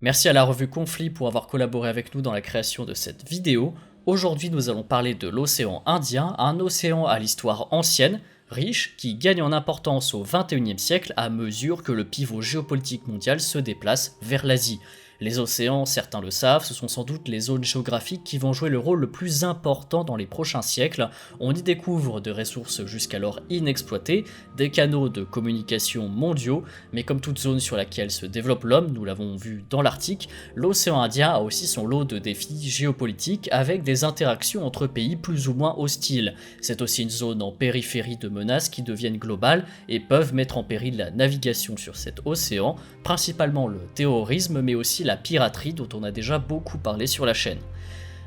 Merci à la revue Conflit pour avoir collaboré avec nous dans la création de cette vidéo. Aujourd'hui, nous allons parler de l'océan Indien, un océan à l'histoire ancienne, riche, qui gagne en importance au XXIe siècle à mesure que le pivot géopolitique mondial se déplace vers l'Asie. Les océans, certains le savent, ce sont sans doute les zones géographiques qui vont jouer le rôle le plus important dans les prochains siècles. On y découvre de ressources jusqu'alors inexploitées, des canaux de communication mondiaux, mais comme toute zone sur laquelle se développe l'homme, nous l'avons vu dans l'Arctique, l'océan Indien a aussi son lot de défis géopolitiques avec des interactions entre pays plus ou moins hostiles. C'est aussi une zone en périphérie de menaces qui deviennent globales et peuvent mettre en péril la navigation sur cet océan, principalement le terrorisme mais aussi la piraterie dont on a déjà beaucoup parlé sur la chaîne.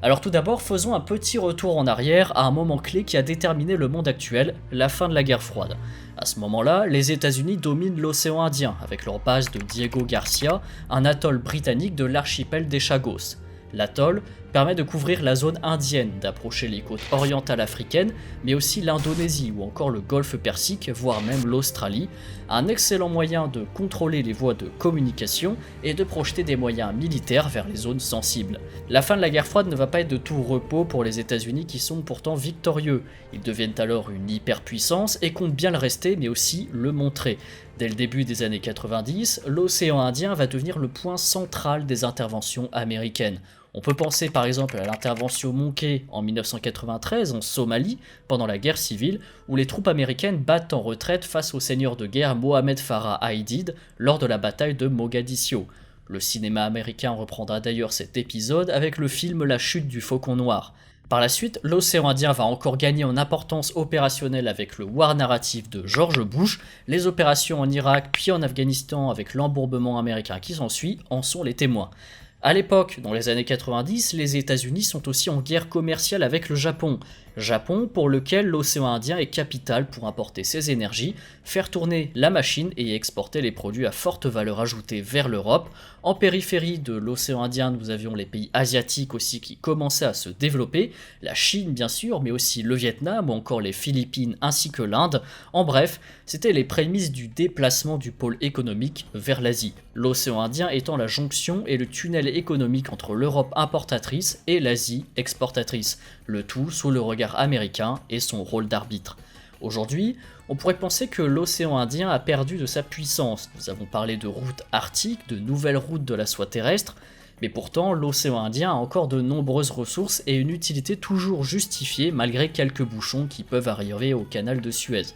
Alors tout d'abord, faisons un petit retour en arrière à un moment clé qui a déterminé le monde actuel, la fin de la guerre froide. À ce moment-là, les États-Unis dominent l'océan Indien avec leur base de Diego Garcia, un atoll britannique de l'archipel des Chagos. L'atoll permet de couvrir la zone indienne, d'approcher les côtes orientales africaines, mais aussi l'Indonésie ou encore le golfe Persique, voire même l'Australie, un excellent moyen de contrôler les voies de communication et de projeter des moyens militaires vers les zones sensibles. La fin de la guerre froide ne va pas être de tout repos pour les États-Unis qui sont pourtant victorieux. Ils deviennent alors une hyperpuissance et comptent bien le rester, mais aussi le montrer. Dès le début des années 90, l'océan Indien va devenir le point central des interventions américaines. On peut penser par exemple à l'intervention Monkey en 1993 en Somalie pendant la guerre civile où les troupes américaines battent en retraite face au seigneur de guerre Mohamed Farah Aidid lors de la bataille de Mogadiscio. Le cinéma américain reprendra d'ailleurs cet épisode avec le film La chute du faucon noir. Par la suite, l'océan Indien va encore gagner en importance opérationnelle avec le War narratif de George Bush, les opérations en Irak puis en Afghanistan avec l'embourbement américain qui s'ensuit en sont les témoins. À l'époque, dans les années 90, les États-Unis sont aussi en guerre commerciale avec le Japon. Japon pour lequel l'océan Indien est capital pour importer ses énergies, faire tourner la machine et exporter les produits à forte valeur ajoutée vers l'Europe. En périphérie de l'océan Indien, nous avions les pays asiatiques aussi qui commençaient à se développer, la Chine bien sûr, mais aussi le Vietnam ou encore les Philippines ainsi que l'Inde. En bref, c'était les prémices du déplacement du pôle économique vers l'Asie. L'océan Indien étant la jonction et le tunnel économique entre l'Europe importatrice et l'Asie exportatrice, le tout sous le regard américain et son rôle d'arbitre. Aujourd'hui, on pourrait penser que l'océan Indien a perdu de sa puissance. Nous avons parlé de routes arctiques, de nouvelles routes de la soie terrestre, mais pourtant l'océan Indien a encore de nombreuses ressources et une utilité toujours justifiée malgré quelques bouchons qui peuvent arriver au canal de Suez.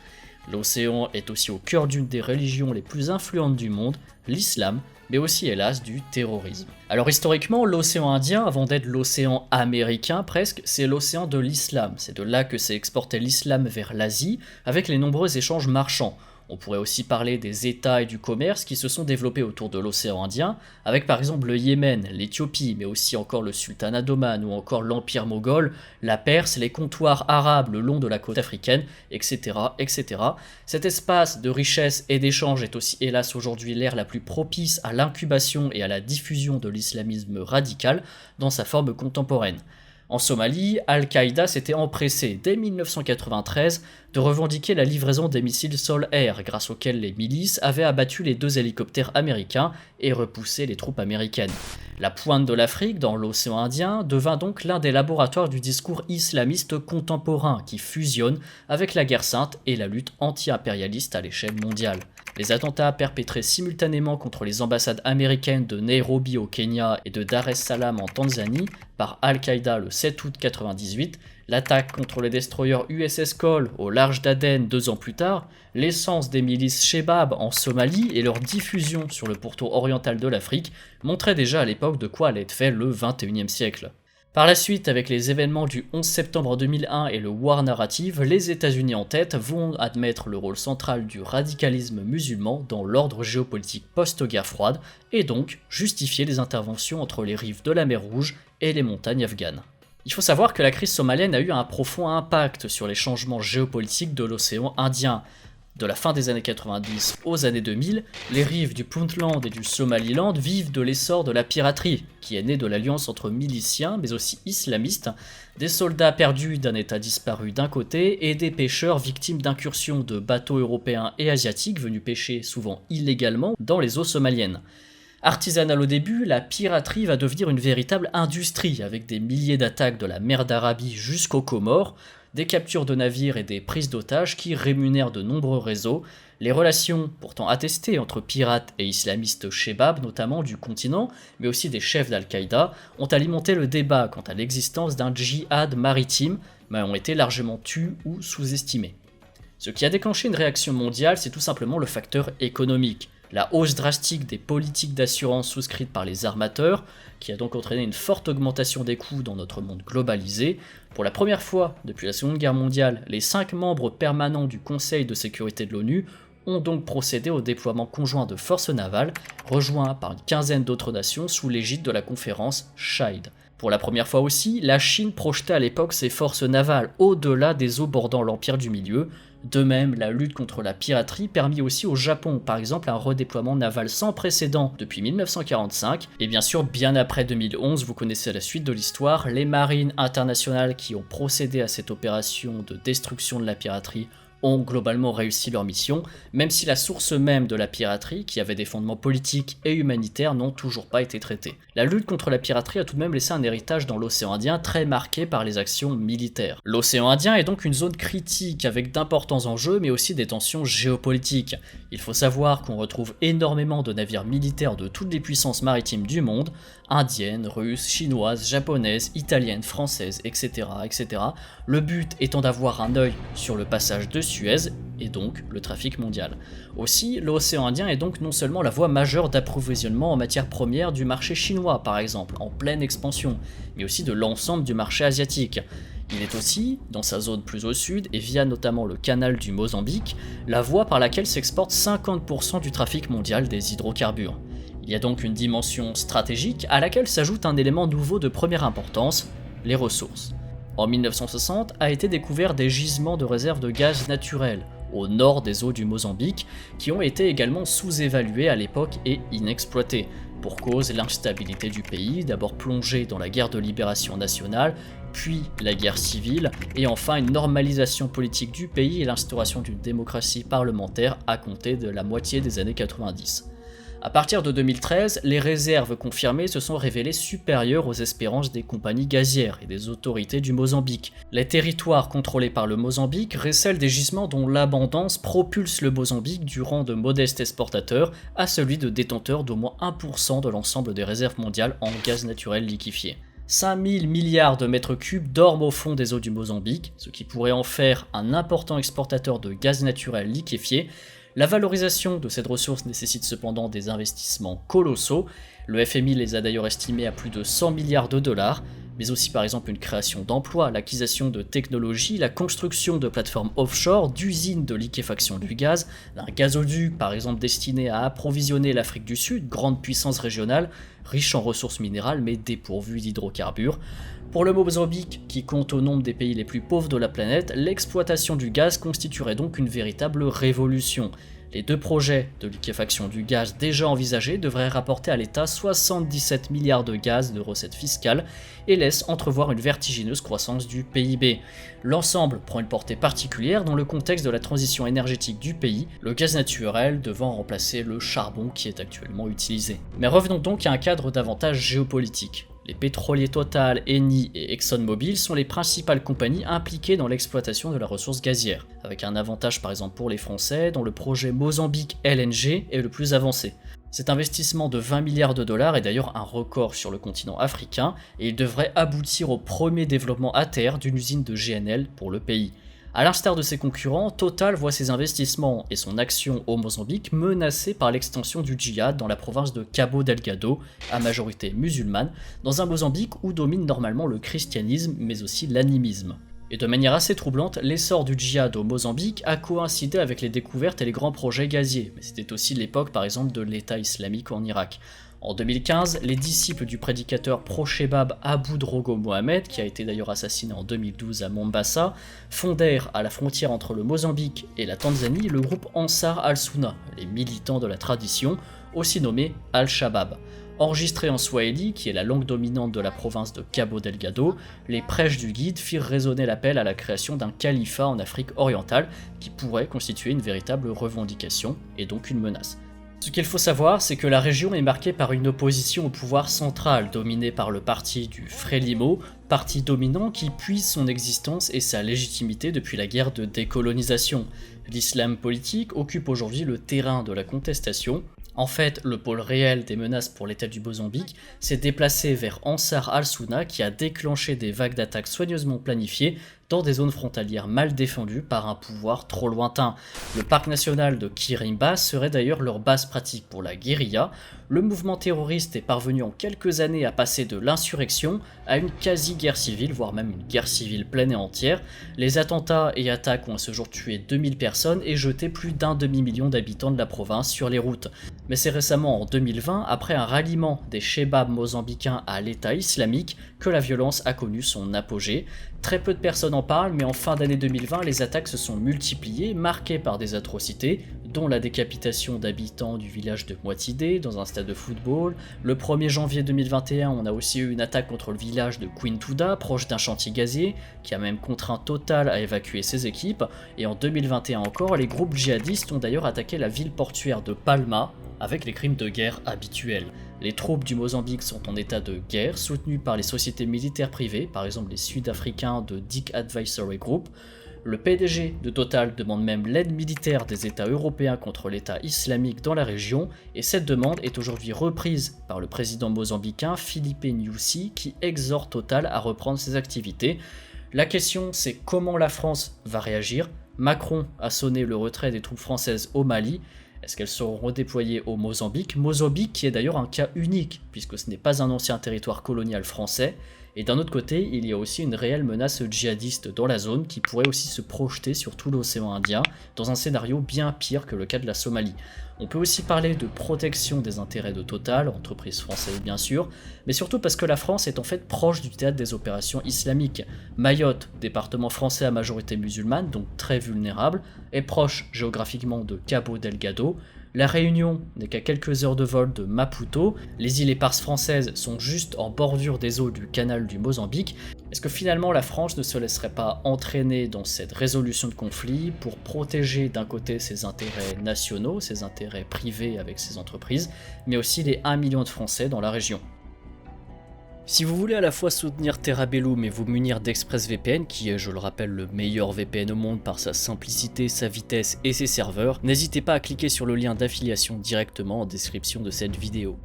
L'océan est aussi au cœur d'une des religions les plus influentes du monde, l'islam, mais aussi hélas du terrorisme. Alors historiquement, l'océan Indien, avant d'être l'océan américain presque, c'est l'océan de l'islam. C'est de là que s'est exporté l'islam vers l'Asie, avec les nombreux échanges marchands. On pourrait aussi parler des États et du commerce qui se sont développés autour de l'océan Indien, avec par exemple le Yémen, l'Éthiopie, mais aussi encore le sultanat d'Oman ou encore l'empire moghol, la Perse, les comptoirs arabes le long de la côte africaine, etc., etc. Cet espace de richesse et d'échange est aussi hélas aujourd'hui l'ère la plus propice à l'incubation et à la diffusion de l'islamisme radical dans sa forme contemporaine. En Somalie, Al-Qaïda s'était empressé dès 1993 de revendiquer la livraison des missiles sol-air grâce auxquels les milices avaient abattu les 2 hélicoptères américains et repoussé les troupes américaines. La pointe de l'Afrique dans l'océan Indien devint donc l'un des laboratoires du discours islamiste contemporain qui fusionne avec la guerre sainte et la lutte anti-impérialiste à l'échelle mondiale. Les attentats perpétrés simultanément contre les ambassades américaines de Nairobi au Kenya et de Dar es Salaam en Tanzanie par Al-Qaïda le 7 août 1998, l'attaque contre les destroyers USS Cole au large d'Aden 2 ans plus tard, l'essence des milices Shebab en Somalie et leur diffusion sur le pourtour oriental de l'Afrique montraient déjà à l'époque de quoi allait être fait le XXIe siècle. Par la suite, avec les événements du 11 septembre 2001 et le War Narrative, les États-Unis en tête vont admettre le rôle central du radicalisme musulman dans l'ordre géopolitique post-guerre froide et donc justifier les interventions entre les rives de la mer Rouge et les montagnes afghanes. Il faut savoir que la crise somalienne a eu un profond impact sur les changements géopolitiques de l'océan Indien. De la fin des années 90 aux années 2000, les rives du Puntland et du Somaliland vivent de l'essor de la piraterie, qui est née de l'alliance entre miliciens mais aussi islamistes, des soldats perdus d'un état disparu d'un côté et des pêcheurs victimes d'incursions de bateaux européens et asiatiques venus pêcher souvent illégalement dans les eaux somaliennes. Artisanale au début, la piraterie va devenir une véritable industrie, avec des milliers d'attaques de la mer d'Arabie jusqu'aux Comores, des captures de navires et des prises d'otages qui rémunèrent de nombreux réseaux. Les relations, pourtant attestées entre pirates et islamistes shebab, notamment du continent, mais aussi des chefs d'Al-Qaïda, ont alimenté le débat quant à l'existence d'un djihad maritime, mais ont été largement tus ou sous-estimés. Ce qui a déclenché une réaction mondiale, c'est tout simplement le facteur économique. La hausse drastique des politiques d'assurance souscrites par les armateurs, qui a donc entraîné une forte augmentation des coûts dans notre monde globalisé. Pour la première fois depuis la Seconde Guerre mondiale, les 5 membres permanents du Conseil de sécurité de l'ONU ont donc procédé au déploiement conjoint de forces navales, rejoints par une quinzaine d'autres nations sous l'égide de la conférence SHIDE. Pour la première fois aussi, la Chine projetait à l'époque ses forces navales au-delà des eaux bordant l'Empire du Milieu. De même, la lutte contre la piraterie permit aussi au Japon, par exemple, un redéploiement naval sans précédent depuis 1945. Et bien sûr, bien après 2011, vous connaissez la suite de l'histoire, les marines internationales qui ont procédé à cette opération de destruction de la piraterie ont globalement réussi leur mission, même si la source même de la piraterie, qui avait des fondements politiques et humanitaires, n'ont toujours pas été traitées. La lutte contre la piraterie a tout de même laissé un héritage dans l'océan Indien très marqué par les actions militaires. L'océan Indien est donc une zone critique avec d'importants enjeux, mais aussi des tensions géopolitiques. Il faut savoir qu'on retrouve énormément de navires militaires de toutes les puissances maritimes du monde, indiennes, russes, chinoises, japonaises, italiennes, françaises, etc., etc. Le but étant d'avoir un œil sur le passage de Suez et donc le trafic mondial. Aussi, l'océan Indien est donc non seulement la voie majeure d'approvisionnement en matières premières du marché chinois par exemple, en pleine expansion, mais aussi de l'ensemble du marché asiatique. Il est aussi, dans sa zone plus au sud et via notamment le canal du Mozambique, la voie par laquelle s'exporte 50% du trafic mondial des hydrocarbures. Il y a donc une dimension stratégique à laquelle s'ajoute un élément nouveau de première importance, les ressources. En 1960 a été découvert des gisements de réserves de gaz naturel au nord des eaux du Mozambique qui ont été également sous-évalués à l'époque et inexploités, pour cause l'instabilité du pays, d'abord plongé dans la guerre de libération nationale, puis la guerre civile, et enfin une normalisation politique du pays et l'instauration d'une démocratie parlementaire à compter de la moitié des années 90. À partir de 2013, les réserves confirmées se sont révélées supérieures aux espérances des compagnies gazières et des autorités du Mozambique. Les territoires contrôlés par le Mozambique récèlent des gisements dont l'abondance propulse le Mozambique du rang de modeste exportateur à celui de détenteur d'au moins 1% de l'ensemble des réserves mondiales en gaz naturel liquéfié. 5000 milliards de mètres cubes dorment au fond des eaux du Mozambique, ce qui pourrait en faire un important exportateur de gaz naturel liquéfié. La valorisation de cette ressource nécessite cependant des investissements colossaux. Le FMI les a d'ailleurs estimés à plus de 100 milliards de dollars, mais aussi par exemple une création d'emplois, l'acquisition de technologies, la construction de plateformes offshore, d'usines de liquéfaction du gaz, d'un gazoduc par exemple destiné à approvisionner l'Afrique du Sud, grande puissance régionale, riche en ressources minérales mais dépourvue d'hydrocarbures. Pour le Mozambique, qui compte au nombre des pays les plus pauvres de la planète, l'exploitation du gaz constituerait donc une véritable révolution. Les 2 projets de liquéfaction du gaz déjà envisagés devraient rapporter à l'État 77 milliards de gaz de recettes fiscales et laissent entrevoir une vertigineuse croissance du PIB. L'ensemble prend une portée particulière dans le contexte de la transition énergétique du pays, le gaz naturel devant remplacer le charbon qui est actuellement utilisé. Mais revenons donc à un cadre davantage géopolitique. Les pétroliers Total, Eni et ExxonMobil sont les principales compagnies impliquées dans l'exploitation de la ressource gazière, avec un avantage par exemple pour les Français dont le projet Mozambique LNG est le plus avancé. Cet investissement de 20 milliards de dollars est d'ailleurs un record sur le continent africain et il devrait aboutir au premier développement à terre d'une usine de GNL pour le pays. A l'instar de ses concurrents, Total voit ses investissements et son action au Mozambique menacés par l'extension du djihad dans la province de Cabo Delgado, à majorité musulmane, dans un Mozambique où domine normalement le christianisme mais aussi l'animisme. Et de manière assez troublante, l'essor du djihad au Mozambique a coïncidé avec les découvertes et les grands projets gaziers, mais c'était aussi l'époque par exemple de l'État islamique en Irak. En 2015, les disciples du prédicateur pro-Shebab Abu Drogo Mohamed, qui a été d'ailleurs assassiné en 2012 à Mombasa, fondèrent à la frontière entre le Mozambique et la Tanzanie le groupe Ansar al-Sunna, les militants de la tradition, aussi nommé Al-Shabaab. Enregistrés en swahili, qui est la langue dominante de la province de Cabo Delgado, les prêches du guide firent résonner l'appel à la création d'un califat en Afrique orientale qui pourrait constituer une véritable revendication et donc une menace. Ce qu'il faut savoir, c'est que la région est marquée par une opposition au pouvoir central, dominé par le parti du Frélimo, parti dominant qui puise son existence et sa légitimité depuis la guerre de décolonisation. L'islam politique occupe aujourd'hui le terrain de la contestation. En fait, le pôle réel des menaces pour l'État du Mozambique s'est déplacé vers Ansar al-Sunna qui a déclenché des vagues d'attaques soigneusement planifiées dans des zones frontalières mal défendues par un pouvoir trop lointain. Le parc national de Kirimba serait d'ailleurs leur base pratique pour la guérilla. Le mouvement terroriste est parvenu en quelques années à passer de l'insurrection à une quasi-guerre civile, voire même une guerre civile pleine et entière. Les attentats et attaques ont à ce jour tué 2000 personnes et jeté plus d'un demi-million d'habitants de la province sur les routes. Mais c'est récemment en 2020, après un ralliement des Shebabs mozambicains à l'État islamique, que la violence a connu son apogée. Très peu de personnes en parlent, mais en fin d'année 2020, les attaques se sont multipliées, marquées par des atrocités, dont la décapitation d'habitants du village de Moitidé dans un stade de football. Le 1er janvier 2021, on a aussi eu une attaque contre le village de Quintuda, proche d'un chantier gazier, qui a même contraint Total à évacuer ses équipes. Et en 2021 encore, les groupes djihadistes ont d'ailleurs attaqué la ville portuaire de Palma, avec les crimes de guerre habituels. Les troupes du Mozambique sont en état de guerre, soutenues par les sociétés militaires privées, par exemple les Sud-Africains de Dick Advisory Group. Le PDG de Total demande même l'aide militaire des États européens contre l'État islamique dans la région, et cette demande est aujourd'hui reprise par le président mozambicain Filipe Nyusi qui exhorte Total à reprendre ses activités. La question c'est comment la France va réagir. Macron a sonné le retrait des troupes françaises au Mali. Est-ce qu'elles seront redéployées au Mozambique? Mozambique qui est d'ailleurs un cas unique, puisque ce n'est pas un ancien territoire colonial français. Et d'un autre côté, il y a aussi une réelle menace djihadiste dans la zone qui pourrait aussi se projeter sur tout l'océan Indien, dans un scénario bien pire que le cas de la Somalie. On peut aussi parler de protection des intérêts de Total, entreprise française bien sûr, mais surtout parce que la France est en fait proche du théâtre des opérations islamiques. Mayotte, département français à majorité musulmane, donc très vulnérable, est proche géographiquement de Cabo Delgado. La Réunion n'est qu'à quelques heures de vol de Maputo, les îles éparses françaises sont juste en bordure des eaux du canal du Mozambique. Est-ce que finalement la France ne se laisserait pas entraîner dans cette résolution de conflit pour protéger d'un côté ses intérêts nationaux, ses intérêts privés avec ses entreprises, mais aussi les 1 million de Français dans la région? Si vous voulez à la fois soutenir Terabellum et vous munir d'ExpressVPN, qui est, je le rappelle, le meilleur VPN au monde par sa simplicité, sa vitesse et ses serveurs, n'hésitez pas à cliquer sur le lien d'affiliation directement en description de cette vidéo.